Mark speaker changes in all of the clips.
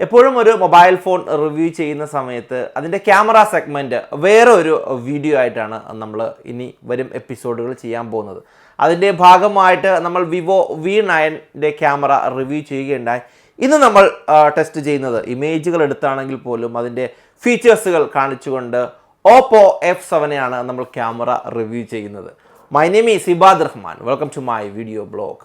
Speaker 1: എപ്പോഴും ഒരു mobile phone review ചെയ്യുന്ന സമയത്ത് അതിൻ്റെ ക്യാമറ സെഗ്മെൻറ്റ് വേറെ ഒരു വീഡിയോ ആയിട്ടാണ് നമ്മൾ ഇനി വരും എപ്പിസോഡുകൾ ചെയ്യാൻ പോകുന്നത്. അതിൻ്റെ ഭാഗമായിട്ട് നമ്മൾ വിവോ V9 ക്യാമറ റിവ്യൂ ചെയ്യുകയുണ്ടായി. ഇന്ന് നമ്മൾ ടെസ്റ്റ് ചെയ്യുന്നത് ഇമേജുകൾ എടുത്താണെങ്കിൽ പോലും അതിൻ്റെ ഫീച്ചേഴ്സുകൾ കാണിച്ചുകൊണ്ട് OPPO F7 ആണ് നമ്മൾ ക്യാമറ റിവ്യൂ ചെയ്യുന്നത്. My name is Ibad Rahman. Welcome to my video blog.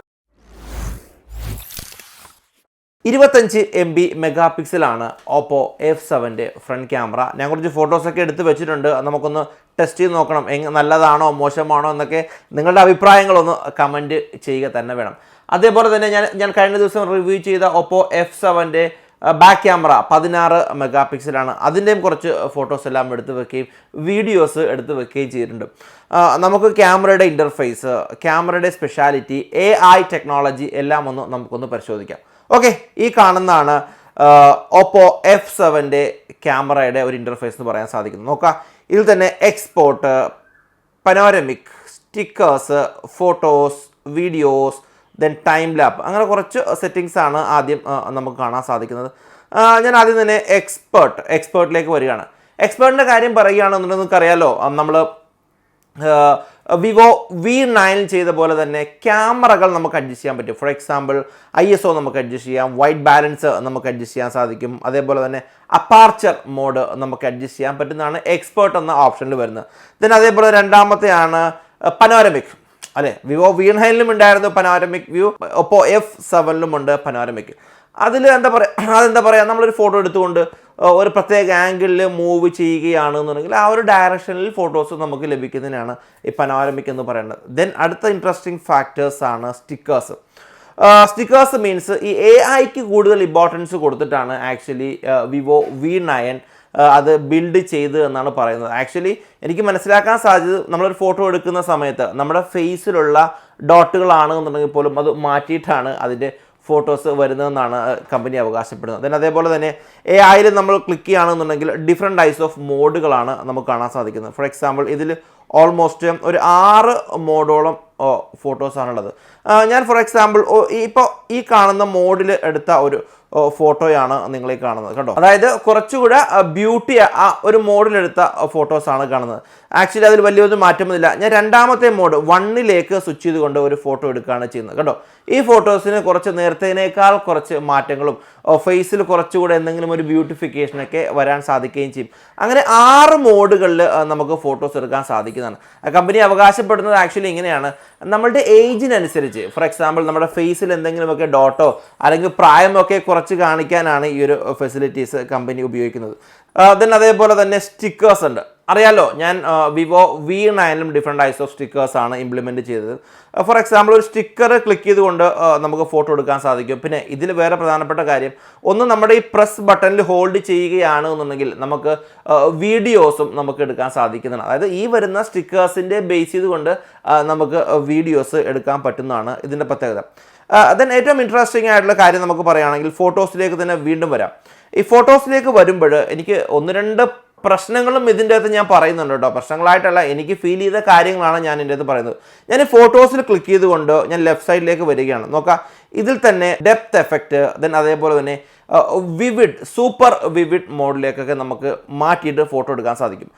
Speaker 1: 25 MB മെഗാപിക്സലാണ് OPPO F7 ഫ്രണ്ട് ക്യാമറ. ഞാൻ കുറച്ച് ഫോട്ടോസൊക്കെ എടുത്ത് വെച്ചിട്ടുണ്ട്. നമുക്കൊന്ന് ടെസ്റ്റ് ചെയ്ത് നോക്കണം, നല്ലതാണോ മോശമാണോ എന്നൊക്കെ നിങ്ങളുടെ അഭിപ്രായങ്ങളൊന്ന് കമൻറ്റ് ചെയ്യുക തന്നെ വേണം. അതേപോലെ തന്നെ ഞാൻ കഴിഞ്ഞ ദിവസം റിവ്യൂ ചെയ്ത OPPO F7 ബാക്ക് ക്യാമറ 16 മെഗാപിക്സലാണ്. അതിൻ്റെയും കുറച്ച് ഫോട്ടോസ് എല്ലാം എടുത്ത് വെക്കുകയും വീഡിയോസ് എടുത്ത് വെക്കുകയും ചെയ്തിട്ടുണ്ട്. നമുക്ക് ക്യാമറയുടെ ഇൻ്റർഫേസ്, ക്യാമറയുടെ സ്പെഷ്യാലിറ്റി, AI ടെക്നോളജി എല്ലാം നമുക്കൊന്ന് പരിശോധിക്കാം. ഓക്കെ, ഈ കാണുന്നതാണ് OPPO F7 ക്യാമറയുടെ ഒരു ഇൻ്റർഫേസ് എന്ന് പറയാൻ സാധിക്കുന്നത്. നോക്കാം, ഇതിൽ തന്നെ export, panoramic, stickers, photos, videos, then time lap, അങ്ങനെ കുറച്ച് സെറ്റിങ്സ് ആണ് ആദ്യം നമുക്ക് കാണാൻ സാധിക്കുന്നത്. ഞാൻ ആദ്യം തന്നെ എക്സ്പേർട്ടിലേക്ക് വരികയാണ്. എക്സ്പേർട്ടിൻ്റെ കാര്യം പറയുകയാണെന്നുണ്ടെങ്കിൽ നിങ്ങൾക്കറിയാലോ, നമ്മൾ വിവോ V9 ചെയ്ത പോലെ തന്നെ ക്യാമറകൾ നമുക്ക് അഡ്ജസ്റ്റ് ചെയ്യാൻ പറ്റും. ഫോർ എക്സാമ്പിൾ ISO നമുക്ക് അഡ്ജസ്റ്റ് ചെയ്യാം, വൈറ്റ് ബാലൻസ് നമുക്ക് അഡ്ജസ്റ്റ് ചെയ്യാൻ സാധിക്കും. അതേപോലെ തന്നെ അപ്പാർച്ചർ മോഡ് നമുക്ക് അഡ്ജസ്റ്റ് ചെയ്യാൻ പറ്റുന്നതാണ് എക്സ്പേർട്ട് എന്ന ഓപ്ഷനിൽ വരുന്നത്. ദെൻ അതേപോലെ രണ്ടാമത്തെയാണ് പനോരമിക്. അല്ലേ, വിവോ V9 ഉണ്ടായിരുന്നു പനോരമിക് വ്യൂ, OPPO F7 ഉണ്ട് പനോരമിക്. അതെന്താ പറയുക, നമ്മളൊരു ഫോട്ടോ എടുത്തുകൊണ്ട് ഒരു പ്രത്യേക ആംഗിളിൽ മൂവ് ചെയ്യുകയാണെന്നുണ്ടെങ്കിൽ ആ ഒരു ഡയറക്ഷനിൽ ഫോട്ടോസ് നമുക്ക് ലഭിക്കുന്നതിനാണ് ഈ പനോരമിക് എന്ന് പറയുന്നത്. ദെൻ അടുത്ത ഇൻട്രസ്റ്റിംഗ് ഫാക്ടേഴ്സ് ആണ് സ്റ്റിക്കേഴ്സ്. സ്റ്റിക്കേഴ്സ് മീൻസ് ഈ AIക്ക് കൂടുതൽ ഇമ്പോർട്ടൻസ് കൊടുത്തിട്ടാണ് ആക്ച്വലി വിവോ V9 അത് ബിൽഡ് ചെയ്ത് എന്നാണ് പറയുന്നത്. ആക്ച്വലി എനിക്ക് മനസ്സിലാക്കാൻ സാധിച്ചത്, നമ്മളൊരു ഫോട്ടോ എടുക്കുന്ന സമയത്ത് നമ്മുടെ ഫേസിലുള്ള ഡോട്ടുകളാണെന്നുണ്ടെങ്കിൽ പോലും അത് മാറ്റിയിട്ടാണ് അതിൻ്റെ ഫോട്ടോസ് വരുന്നതെന്നാണ് കമ്പനി അവകാശപ്പെടുന്നത്. ദെൻ അതേപോലെ തന്നെ AIയിൽ നമ്മൾ ക്ലിക്ക് ചെയ്യുകയാണെന്നുണ്ടെങ്കിൽ ഡിഫറെൻറ്റ് ടൈപ്സ് ഓഫ് മോഡുകളാണ് നമുക്ക് കാണാൻ സാധിക്കുന്നത്. ഫോർ എക്സാമ്പിൾ ഇതിൽ ഓൾമോസ്റ്റ് ഒരു 6 മോഡോളം ഫോട്ടോസാണുള്ളത്. ഞാൻ ഫോർ എക്സാമ്പിൾ ഇപ്പോൾ ഈ കാണുന്ന മോഡിൽ എടുത്ത ഒരു ഫോട്ടോയാണ് നിങ്ങളീ കാണുന്നത് കേട്ടോ. അതായത് കുറച്ചുകൂടെ ബ്യൂട്ടി ആ ഒരു മോഡിലെടുത്ത ഫോട്ടോസാണ് കാണുന്നത്. ആക്ച്വലി അതിൽ വലിയൊരു മാറ്റമൊന്നുമില്ല. ഞാൻ രണ്ടാമത്തെ മോഡ് 1ലേക്ക് സ്വിച്ച് ചെയ്തുകൊണ്ട് ഒരു ഫോട്ടോ എടുക്കുകയാണ് ചെയ്യുന്നത് കേട്ടോ. ഈ ഫോട്ടോസിന് കുറച്ച് നേരത്തേനേക്കാൾ കുറച്ച് മാറ്റങ്ങളും ഫേസിൽ കുറച്ചുകൂടെ എന്തെങ്കിലും ഒരു ബ്യൂട്ടിഫിക്കേഷനൊക്കെ വരാൻ സാധിക്കുകയും ചെയ്യും. അങ്ങനെ 6 മോഡുകളിൽ നമുക്ക് ഫോട്ടോസ് എടുക്കാൻ സാധിക്കുന്നതാണ്. കമ്പനി അവകാശപ്പെടുന്നത് ആക്ച്വലി ഇങ്ങനെയാണ്, നമ്മളുടെ ഏജിനനുസരിച്ച്, ഫോർ എക്സാമ്പിൾ നമ്മുടെ ഫേസിൽ എന്തെങ്കിലുമൊക്കെ ഡോട്ടോ അല്ലെങ്കിൽ പ്രായമൊക്കെ കുറച്ച് കാണിക്കാനാണ് ഈ ഒരു ഫെസിലിറ്റീസ് കമ്പനി ഉപയോഗിക്കുന്നത്. ദെൻ അതേപോലെ തന്നെ സ്റ്റിക്കേഴ്സ് ഉണ്ട്. അറിയാലോ, ഞാൻ Vivo V9 different types of stickers ആണ് ഇംപ്ലിമെൻറ്റ് ചെയ്തത്. ഫോർ എക്സാമ്പിൾ ഒരു സ്റ്റിക്കർ ക്ലിക്ക് ചെയ്തുകൊണ്ട് നമുക്ക് ഫോട്ടോ എടുക്കാൻ സാധിക്കും. പിന്നെ ഇതിൽ വേറെ പ്രധാനപ്പെട്ട കാര്യം, ഒന്ന് നമ്മുടെ ഈ പ്രസ് ബട്ടണിൽ ഹോൾഡ് ചെയ്യുകയാണെന്നുണ്ടെങ്കിൽ നമുക്ക് വീഡിയോസും നമുക്ക് എടുക്കാൻ സാധിക്കുന്നതാണ്. അതായത് ഈ വരുന്ന സ്റ്റിക്കേഴ്സിൻ്റെ ബേസ് ചെയ്തുകൊണ്ട് നമുക്ക് വീഡിയോസ് എടുക്കാൻ പറ്റുന്നതാണ് ഇതിൻ്റെ പ്രത്യേകത. ദെൻ ഏറ്റവും ഇൻട്രസ്റ്റിംഗ് ആയിട്ടുള്ള കാര്യം നമുക്ക് പറയുകയാണെങ്കിൽ ഫോട്ടോസിലേക്ക് തന്നെ വീണ്ടും വരാം. ഈ ഫോട്ടോസിലേക്ക് വരുമ്പോൾ എനിക്ക് 1-2 പ്രശ്നങ്ങളും ഇതിൻ്റെ അകത്ത് ഞാൻ പറയുന്നുണ്ട് കേട്ടോ. പ്രശ്നങ്ങളായിട്ടല്ല, എനിക്ക് ഫീൽ ചെയ്ത കാര്യങ്ങളാണ് ഞാൻ ഇതിൻ്റെ അകത്ത് പറയുന്നത്. ഞാൻ ഈ ഫോട്ടോസിൽ ക്ലിക്ക് ചെയ്തുകൊണ്ട് ഞാൻ ലെഫ്റ്റ് സൈഡിലേക്ക് വരികയാണ്. നോക്കാം, ഇതിൽ തന്നെ ഡെപ്ത് എഫക്റ്റ്, ദെൻ അതേപോലെ തന്നെ സൂപ്പർ വിവിഡ് മോഡിലേക്കൊക്കെ നമുക്ക് മാറ്റിയിട്ട് ഫോട്ടോ എടുക്കാൻ സാധിക്കും.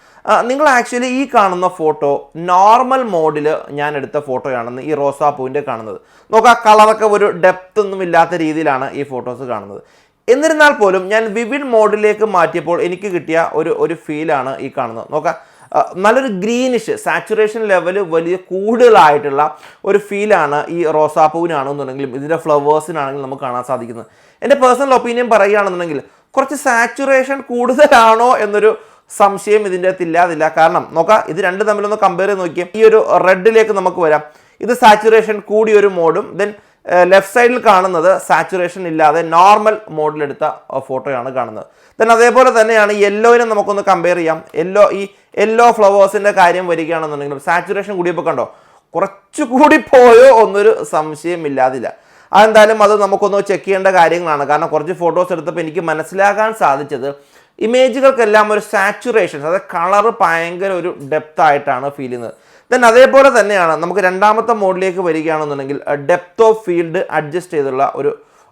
Speaker 1: നിങ്ങൾ ആക്ച്വലി ഈ കാണുന്ന ഫോട്ടോ നോർമൽ മോഡിൽ ഞാൻ എടുത്ത ഫോട്ടോയാണെന്ന് ഈ റോസാപ്പൂവിൻ്റെ കാണുന്നത്. നോക്കാം, കളറൊക്കെ ഒരു ഡെപ്ത് ഒന്നും ഇല്ലാത്ത രീതിയിലാണ് ഈ ഫോട്ടോസ് കാണുന്നത്. എന്നിരുന്നാൽ പോലും ഞാൻ വിവിഡ് മോഡിലേക്ക് മാറ്റിയപ്പോൾ എനിക്ക് കിട്ടിയ ഒരു ഫീലാണ് ഈ കാണുന്നത്. നോക്കാം, നല്ലൊരു ഗ്രീനിഷ് സാച്ചുറേഷൻ ലെവൽ വലിയ കൂടുതലായിട്ടുള്ള ഒരു ഫീലാണ് ഈ റോസാപ്പൂവിനാണെന്നുണ്ടെങ്കിലും ഇതിൻ്റെ ഫ്ലവേഴ്സിനാണെങ്കിലും നമുക്ക് കാണാൻ സാധിക്കുന്നത്. എൻ്റെ പേഴ്സണൽ ഒപ്പീനിയൻ പറയുകയാണെന്നുണ്ടെങ്കിൽ കുറച്ച് സാച്ചുറേഷൻ കൂടുതലാണോ എന്നൊരു സംശയം ഇതിൻ്റെ അകത്ത് ഇല്ലാതില്ല. കാരണം നോക്കാം, ഇത് രണ്ടും തമ്മിലൊന്ന് കമ്പയർ ചെയ്ത് നോക്കിയാൽ ഈ ഒരു റെഡിലേക്ക് നമുക്ക് വരാം. ഇത് സാച്ചുറേഷൻ കൂടിയൊരു മോഡും, ദെൻ ലെഫ്റ്റ് സൈഡിൽ കാണുന്നത് സാച്ചുറേഷൻ ഇല്ലാതെ നോർമൽ മോഡിലെടുത്ത ഫോട്ടോയാണ് കാണുന്നത്. ദെൻ അതേപോലെ തന്നെയാണ് യെല്ലോയിനെ നമുക്കൊന്ന് കമ്പയർ ചെയ്യാം. യെല്ലോ ഫ്ലവേഴ്സിൻ്റെ കാര്യം വരികയാണെന്നുണ്ടെങ്കിലും സാച്ചുറേഷൻ കൂടിയപ്പോൾ കണ്ടോ, കുറച്ചുകൂടി പോയോ ഒന്നൊരു സംശയം ഇല്ലാതില്ല. അതെന്തായാലും അത് നമുക്കൊന്ന് ചെക്ക് ചെയ്യേണ്ട കാര്യങ്ങളാണ്. കാരണം കുറച്ച് ഫോട്ടോസ് എടുത്തപ്പോൾ എനിക്ക് മനസ്സിലാക്കാൻ സാധിച്ചത് ഇമേജുകൾക്കെല്ലാം ഒരു സാച്ചുറേഷൻ, അതായത് കളറ് ഭയങ്കര ഒരു ഡെപ്ത് ആയിട്ടാണ് ഫീൽ ചെയ്യുന്നത്. ദെൻ അതേപോലെ തന്നെയാണ് നമുക്ക് രണ്ടാമത്തെ മോഡിലേക്ക് വരികയാണെന്നുണ്ടെങ്കിൽ ഡെപ്ത് ഓഫ് ഫീൽഡ് അഡ്ജസ്റ്റ് ചെയ്തുള്ള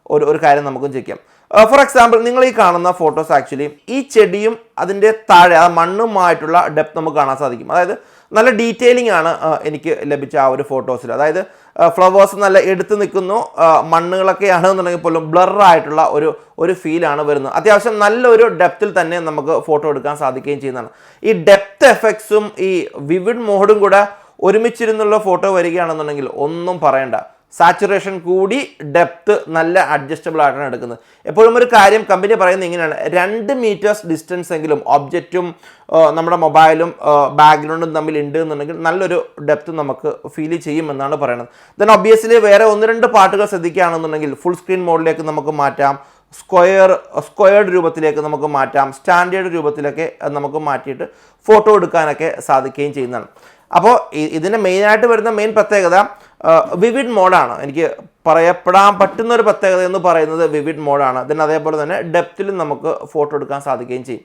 Speaker 1: ഒരു കാര്യം നമുക്കും ചെക്ക് ചെയ്യാം. ഫോർ എക്സാമ്പിൾ നിങ്ങൾ ഈ കാണുന്ന ഫോട്ടോസ് ആക്ച്വലി ഈ ചെടിയും അതിൻ്റെ താഴെ ആ മണ്ണുമായിട്ടുള്ള ഡെപ്ത് നമുക്ക് കാണാൻ സാധിക്കും. അതായത് നല്ല ഡീറ്റെയിലിംഗ് ആണ് എനിക്ക് ലഭിച്ച ആ ഒരു ഫോട്ടോസിൽ. അതായത് ഫ്ലവേഴ്സ് നല്ല എടുത്ത് നിൽക്കുന്നു, മണ്ണുകളൊക്കെ ആണെന്നുണ്ടെങ്കിൽ പോലും ബ്ലറായിട്ടുള്ള ഒരു ഫീലാണ് വരുന്നത്. അത്യാവശ്യം നല്ലൊരു ഡെപ്തിൽ തന്നെ നമുക്ക് ഫോട്ടോ എടുക്കാൻ സാധിക്കുകയും ചെയ്യുന്നതാണ്. ഈ ഡെപ്ത് എഫക്ട്സും ഈ വിവിഡ് മോഡും കൂടെ ഒരുമിച്ചിരുന്നുള്ള ഫോട്ടോ വരികയാണെന്നുണ്ടെങ്കിൽ ഒന്നും പറയണ്ട. സാച്ചുറേഷൻ കൂടി ഡെപ്ത് നല്ല അഡ്ജസ്റ്റബിൾ ആയിട്ടാണ് എടുക്കുന്നത്. എപ്പോഴും ഒരു കാര്യം കമ്പനി പറയുന്നത് ഇങ്ങനെയാണ്, 2 മീറ്റേഴ്സ് ഡിസ്റ്റൻസ് എങ്കിലും ഒബ്ജക്റ്റും നമ്മുടെ മൊബൈലും ബാക്ക്ഗ്രൗണ്ടും തമ്മിൽ ഉണ്ട് എന്നുണ്ടെങ്കിൽ നല്ലൊരു ഡെപ്ത് നമുക്ക് ഫീൽ ചെയ്യുമെന്നാണ് പറയുന്നത്. ദെൻ ഒബ്വിയസ്ലി വേറെ 1-2 പാട്ടുകൾ ശ്രദ്ധിക്കുകയാണെന്നുണ്ടെങ്കിൽ ഫുൾ സ്ക്രീൻ മോഡിലേക്ക് നമുക്ക് മാറ്റാം, സ്ക്വയർഡ് രൂപത്തിലേക്ക് നമുക്ക് മാറ്റാം, സ്റ്റാൻഡേർഡ് രൂപത്തിലൊക്കെ നമുക്ക് മാറ്റിയിട്ട് ഫോട്ടോ എടുക്കാനൊക്കെ സാധിക്കുകയും ചെയ്യുന്നതാണ്. അപ്പോൾ ഇതിൻ്റെ മെയിനായിട്ട് വരുന്ന മെയിൻ പ്രത്യേകത വിവിഡ് മോഡാണ്. എനിക്ക് പറയപ്പെടാൻ പറ്റുന്ന ഒരു പ്രത്യേകത എന്ന് പറയുന്നത് വിവിഡ് മോഡാണ്. ദെൻ അതേപോലെ തന്നെ ഡെപ്തിലും നമുക്ക് ഫോട്ടോ എടുക്കാൻ സാധിക്കുകയും ചെയ്യും.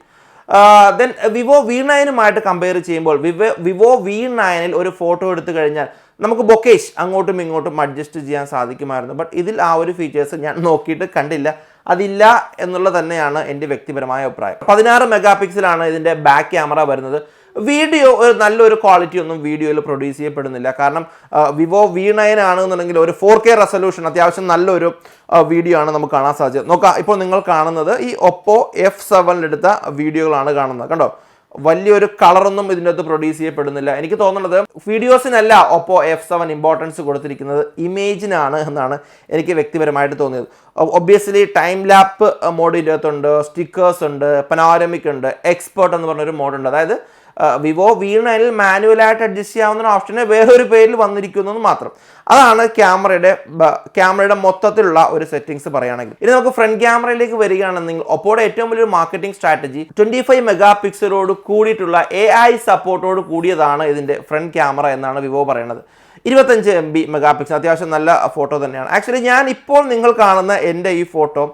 Speaker 1: ദെൻ വിവോ V9 കമ്പയർ ചെയ്യുമ്പോൾ വിവോ V9 ഒരു ഫോട്ടോ എടുത്തു കഴിഞ്ഞാൽ നമുക്ക് ബൊക്കേഷ് അങ്ങോട്ടും ഇങ്ങോട്ടും അഡ്ജസ്റ്റ് ചെയ്യാൻ സാധിക്കുമായിരുന്നു. ബട്ട് ഇതിൽ ആ ഒരു ഫീച്ചേഴ്സ് ഞാൻ നോക്കിയിട്ട് കണ്ടില്ല, അതില്ല എന്നുള്ളത് തന്നെയാണ് എൻ്റെ വ്യക്തിപരമായ അഭിപ്രായം. 16 മെഗാ പിക്സലാണ് ഇതിൻ്റെ ബാക്ക് ക്യാമറ വരുന്നത്. വീഡിയോ ഒരു നല്ലൊരു ക്വാളിറ്റി ഒന്നും വീഡിയോയിൽ പ്രൊഡ്യൂസ് ചെയ്യപ്പെടുന്നില്ല. കാരണം വിവോ V9 ആണെന്നുണ്ടെങ്കിൽ ഒരു 4K റെസൊല്യൂഷൻ അത്യാവശ്യം നല്ലൊരു വീഡിയോ ആണ് നമുക്ക് കാണാൻ സാധിച്ചത്. നോക്കാം, ഇപ്പോൾ നിങ്ങൾ കാണുന്നത് ഈ OPPO F7 എടുത്ത വീഡിയോകളാണ് കാണുന്നത്. കണ്ടോ, വലിയൊരു കളറൊന്നും ഇതിൻ്റെ അകത്ത് പ്രൊഡ്യൂസ് ചെയ്യപ്പെടുന്നില്ല. എനിക്ക് തോന്നുന്നത് വീഡിയോസിനല്ല OPPO F7 ഇമ്പോർട്ടൻസ് കൊടുത്തിരിക്കുന്നത്, ഇമേജിനാണ് എന്നാണ് എനിക്ക് വ്യക്തിപരമായിട്ട് തോന്നിയത്. ഒബ്വിയസ്ലി ടൈം ലാപ്പ് മോഡ് ഇതിൻ്റെ അകത്തുണ്ട്, സ്റ്റിക്കേഴ്സ് ഉണ്ട്, പനോരമിക് ഉണ്ട്, എക്സ്പേർട്ട് എന്ന് പറഞ്ഞൊരു മോഡുണ്ട്. അതായത് വിവോ V9 മാനുവലായിട്ട് അഡ്ജസ്റ്റ് ചെയ്യാവുന്ന ഓപ്ഷന് വേറൊരു പേരിൽ വന്നിരിക്കുന്നത് മാത്രം. അതാണ് ക്യാമറയുടെ മൊത്തത്തിലുള്ള ഒരു സെറ്റിംഗ്സ് പറയുകയാണെങ്കിൽ. ഇനി നമുക്ക് ഫ്രണ്ട് ക്യാമറയിലേക്ക് വരികയാണെന്നെങ്കിൽ ഒപ്പോയുടെ ഏറ്റവും വലിയൊരു മാർക്കറ്റിംഗ് സ്ട്രാറ്റജി 25 മെഗാ പിക്സലോട് കൂടിയിട്ടുള്ള AI സപ്പോർട്ടോട് കൂടിയതാണ് ഇതിൻ്റെ ഫ്രണ്ട് ക്യാമറ എന്നാണ് വിവോ പറയുന്നത്. 25 MB മെഗാ പിക്സൽ അത്യാവശ്യം നല്ല ഫോട്ടോ തന്നെയാണ്. ആക്ച്വലി ഞാൻ ഇപ്പോൾ നിങ്ങൾ കാണുന്ന എൻ്റെ ഈ ഫോട്ടോ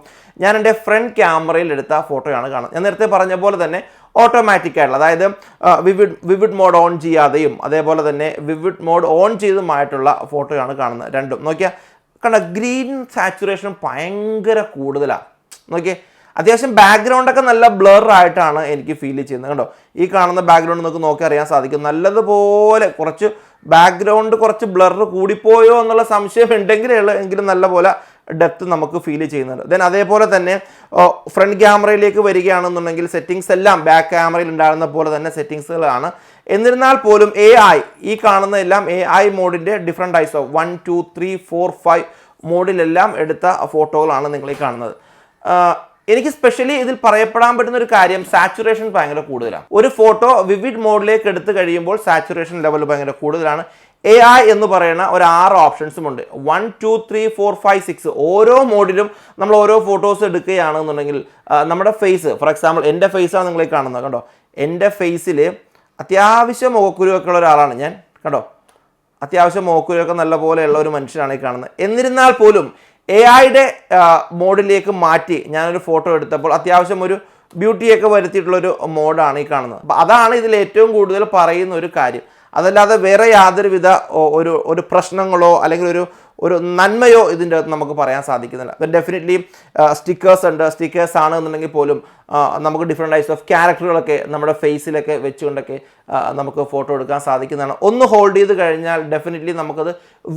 Speaker 1: ഞാൻ എൻ്റെ ഫ്രണ്ട് ക്യാമറയിൽ എടുത്ത ഫോട്ടോയാണ് കാണുന്നത്. ഞാൻ നേരത്തെ പറഞ്ഞ പോലെ തന്നെ ഓട്ടോമാറ്റിക് ആയിട്ടുള്ള, അതായത് വിവിഡ് മോഡ് ഓൺ ചെയ്യാതെയും അതേപോലെ തന്നെ വിവിഡ് മോഡ് ഓൺ ചെയ്തുമായിട്ടുള്ള ഫോട്ടോയാണ് കാണുന്നത്. രണ്ടും നോക്കിയാൽ കണ്ട ഗ്രീൻ സാച്ചുറേഷൻ ഭയങ്കര കൂടുതലാണ്. നോക്കിയേ, അത്യാവശ്യം ബാക്ക്ഗ്രൗണ്ടൊക്കെ നല്ല ബ്ലർ ആയിട്ടാണ് എനിക്ക് ഫീൽ ചെയ്യുന്നത്. കണ്ടോ, ഈ കാണുന്ന ബാക്ക്ഗ്രൗണ്ട് നമുക്ക് നോക്കി അറിയാൻ സാധിക്കും. നല്ലതുപോലെ കുറച്ച് ബ്ലർ കൂടിപ്പോയോ എന്നുള്ള സംശയം എങ്കിലും നല്ലപോലെ ഡെപ്ത് നമുക്ക് ഫീൽ ചെയ്യുന്നുണ്ട്. ദെൻ അതേപോലെ തന്നെ ഫ്രണ്ട് ക്യാമറയിലേക്ക് വരികയാണെന്നുണ്ടെങ്കിൽ സെറ്റിങ്സ് എല്ലാം ബാക്ക് ക്യാമറയിൽ ഉണ്ടാകുന്ന പോലെ തന്നെ സെറ്റിങ്സുകളാണ്. എന്നിരുന്നാൽ പോലും AI ഈ കാണുന്നതെല്ലാം AI മോഡിൻ്റെ ഡിഫറെൻറ്റ് ടൈപ്സ് ഓഫ് 1, 2, 3, 4, 5 മോഡിലെല്ലാം എടുത്ത ഫോട്ടോകളാണ് നിങ്ങൾ ഈ കാണുന്നത്. എനിക്ക് സ്പെഷ്യലി ഇതിൽ പറയപ്പെടാൻ പറ്റുന്ന ഒരു കാര്യം, സാച്ചുറേഷൻ ഭയങ്കര കൂടുതലാണ്. ഒരു ഫോട്ടോ വിവിഡ് മോഡിലേക്ക് എടുത്തു കഴിയുമ്പോൾ സാച്ചുറേഷൻ ലെവൽ ഭയങ്കര കൂടുതലാണ്. AI എന്ന് പറയുന്ന ഒരു 6 ഓപ്ഷൻസും ഉണ്ട്. 1, 2, 3, 4, 5, 6 ഓരോ മോഡിലും നമ്മൾ ഓരോ ഫോട്ടോസ് എടുക്കുകയാണെന്നുണ്ടെങ്കിൽ നമ്മുടെ ഫേസ്, ഫോർ എക്സാമ്പിൾ എൻ്റെ ഫേസാണ് നിങ്ങൾ കാണുന്നത്. കണ്ടോ, എൻ്റെ ഫേസിൽ അത്യാവശ്യം മുഖക്കുരുവൊക്കെ ഉള്ള ഒരാളാണ് ഞാൻ. കണ്ടോ, അത്യാവശ്യം മുഖക്കുരുവൊക്കെ നല്ല പോലെയുള്ള ഒരു മനുഷ്യനാണ് ഈ കാണുന്നത്. എന്നിരുന്നാൽ പോലും AI മോഡിലേക്ക് മാറ്റി ഞാനൊരു ഫോട്ടോ എടുത്തപ്പോൾ അത്യാവശ്യം ഒരു ബ്യൂട്ടിയൊക്കെ വരുത്തിയിട്ടുള്ളൊരു മോഡാണ് ഈ കാണുന്നത്. അപ്പോൾ അതാണ് ഇതിൽ ഏറ്റവും കൂടുതൽ പറയുന്ന ഒരു കാര്യം. അതല്ലാതെ വേറെ യാതൊരുവിധ ഒരു പ്രശ്നങ്ങളോ അല്ലെങ്കിൽ ഒരു നന്മയോ ഇതിൻ്റെ അകത്ത് നമുക്ക് പറയാൻ സാധിക്കുന്നില്ല. അപ്പം ഡെഫിനറ്റ്ലി സ്റ്റിക്കേഴ്സ് ആണ് എന്നുണ്ടെങ്കിൽ പോലും നമുക്ക് ഡിഫറെൻറ്റ് ടൈപ്സ് ഓഫ് ക്യാരക്ടറുകളൊക്കെ നമ്മുടെ ഫേസിലൊക്കെ വെച്ചുകൊണ്ടൊക്കെ നമുക്ക് ഫോട്ടോ എടുക്കാൻ സാധിക്കുന്നതാണ്. ഒന്ന് ഹോൾഡ് ചെയ്ത് കഴിഞ്ഞാൽ ഡെഫിനറ്റ്ലി നമുക്കത്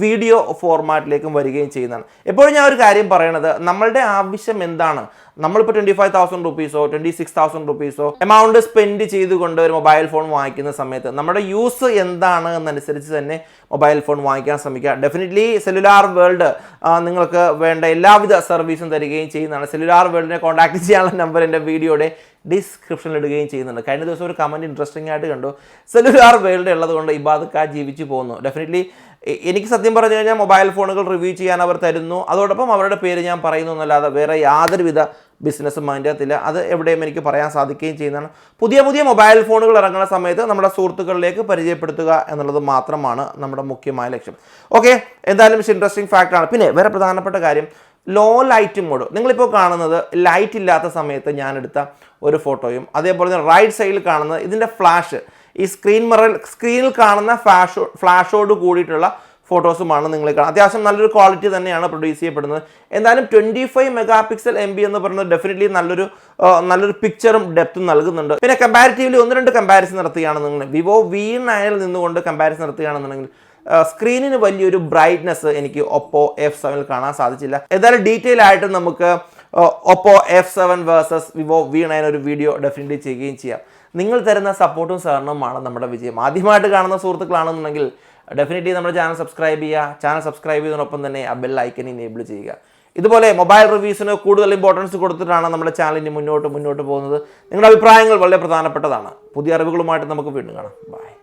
Speaker 1: വീഡിയോ ഫോർമാറ്റിലേക്കും വരികയും ചെയ്യുന്നതാണ്. എപ്പോഴും ഞാൻ ഒരു കാര്യം പറയണത്, നമ്മളുടെ ആവശ്യം എന്താണ്? നമ്മളിപ്പോൾ 25,000 റുപ്പീസോ 26,000 റുപ്പീസോ എമൗണ്ട് സ്പെൻഡ് ചെയ്തുകൊണ്ട് ഒരു മൊബൈൽ ഫോൺ വാങ്ങിക്കുന്ന സമയത്ത് നമ്മുടെ യൂസ് എന്താണ് എന്നനുസരിച്ച് തന്നെ മൊബൈൽ ഫോൺ വാങ്ങിക്കാൻ ശ്രമിക്കുക. ഡെഫിനറ്റ്ലി സെല്ലുലാർ വേൾഡ് നിങ്ങൾക്ക് വേണ്ട എല്ലാവിധ സർവീസും തരികയും ചെയ്യുന്നതാണ്. സെല്ലുലാർ വേൾഡിനെ കോൺടാക്ട് ചെയ്യാനുള്ള നമ്പർ എൻ്റെ വീഡിയോയുടെ ഡിസ്ക്രിപ്ഷനിൽ ഇടുകയും ചെയ്യുന്നുണ്ട്. കഴിഞ്ഞ ദിവസം ഒരു കമൻറ്റ് ഇൻട്രസ്റ്റിംഗ് ആയിട്ട് കണ്ടു, സെല്ലുലാർ വേൾഡ് ഉള്ളത് കൊണ്ട് ഇബാദക്കാ ജീവിച്ചു പോകുന്നു. ഡെഫിനറ്റ്ലി എനിക്ക് സത്യം പറഞ്ഞു കഴിഞ്ഞാൽ മൊബൈൽ ഫോണുകൾ റിവ്യൂ ചെയ്യാൻ അവർ തരുന്നു, അതോടൊപ്പം അവരുടെ പേര് ഞാൻ പറയുന്നു എന്നല്ലാതെ വേറെ യാതൊരുവിധ ബിസിനസ്സും അതിൻ്റെ അകത്തില്ല. അത് എവിടെയും എനിക്ക് പറയാൻ സാധിക്കുകയും ചെയ്യുന്നതാണ്. പുതിയ മൊബൈൽ ഫോണുകൾ ഇറങ്ങുന്ന സമയത്ത് നമ്മുടെ സുഹൃത്തുക്കളിലേക്ക് പരിചയപ്പെടുത്തുക എന്നുള്ളത് മാത്രമാണ് നമ്മുടെ മുഖ്യമായ ലക്ഷ്യം. ഓക്കെ, എന്തായാലും ഇൻട്രസ്റ്റിംഗ് ഫാക്റ്റാണ്. പിന്നെ വേറെ പ്രധാനപ്പെട്ട കാര്യം, ലോ ലൈറ്റ് മോഡ്. നിങ്ങളിപ്പോൾ കാണുന്നത് ലൈറ്റ് ഇല്ലാത്ത സമയത്ത് ഞാനെടുത്ത ഒരു ഫോട്ടോയും അതേപോലെ തന്നെ റൈറ്റ് സൈഡിൽ കാണുന്നത് ഇതിൻ്റെ ഫ്ലാഷ്, ഈ സ്ക്രീനിൽ കാണുന്ന ഫ്ലാഷോട് കൂടിയിട്ടുള്ള ഫോട്ടോസുമാണ് നിങ്ങൾ കാണാം. അത്യാവശ്യം നല്ലൊരു ക്വാളിറ്റി തന്നെയാണ് പ്രൊഡ്യൂസ് ചെയ്യപ്പെടുന്നത്. എന്തായാലും 25 മെഗാ പിക്സൽ MB എന്ന് പറയുന്നത് ഡെഫിനറ്റ്ലി നല്ലൊരു പിക്ചറും ഡെപ്തും നൽകുന്നുണ്ട്. പിന്നെ കമ്പാരിറ്റീവ്ലി 1-2 കമ്പാരിസൺ നടത്തുകയാണെന്നുണ്ടെങ്കിൽ വിവോ V9 നിന്നുകൊണ്ട് കമ്പാരിസൺ നടത്തുകയാണെന്നുണ്ടെങ്കിൽ സ്ക്രീനിന് വലിയൊരു ബ്രൈറ്റ്നസ് എനിക്ക് OPPO F7 കാണാൻ സാധിച്ചില്ല. ഏതായാലും ഡീറ്റെയിൽ ആയിട്ട് നമുക്ക് OPPO F7 versus Vivo V9 ഒരു വീഡിയോ ഡെഫിനറ്റ്ലി ചെയ്യുകയും ചെയ്യാം. നിങ്ങൾ തരുന്ന സപ്പോർട്ടും സഹകരണവുമാണ് നമ്മുടെ വിജയം. ആദ്യമായിട്ട് കാണുന്ന സുഹൃത്തുക്കളാണെന്നുണ്ടെങ്കിൽ ഡെഫിനറ്റ്ലി നമ്മുടെ ചാനൽ സബ്സ്ക്രൈബ് ചെയ്യുക. ചാനൽ സബ്സ്ക്രൈബ് ചെയ്യുന്നതിനൊപ്പം തന്നെ ആ ബെൽ ഐക്കൺ എനേബിൾ ചെയ്യുക. ഇതുപോലെ മൊബൈൽ റിവ്യൂസിന് കൂടുതൽ ഇമ്പോർട്ടൻസ് കൊടുത്തിട്ടാണ് നമ്മുടെ ചാനലിന് മുന്നോട്ട് പോകുന്നത്. നിങ്ങളുടെ അഭിപ്രായങ്ങൾ വളരെ പ്രധാനപ്പെട്ടതാണ്. പുതിയ അറിവുകളുമായിട്ട് നമുക്ക് വീണ്ടും കാണാം. ബൈ.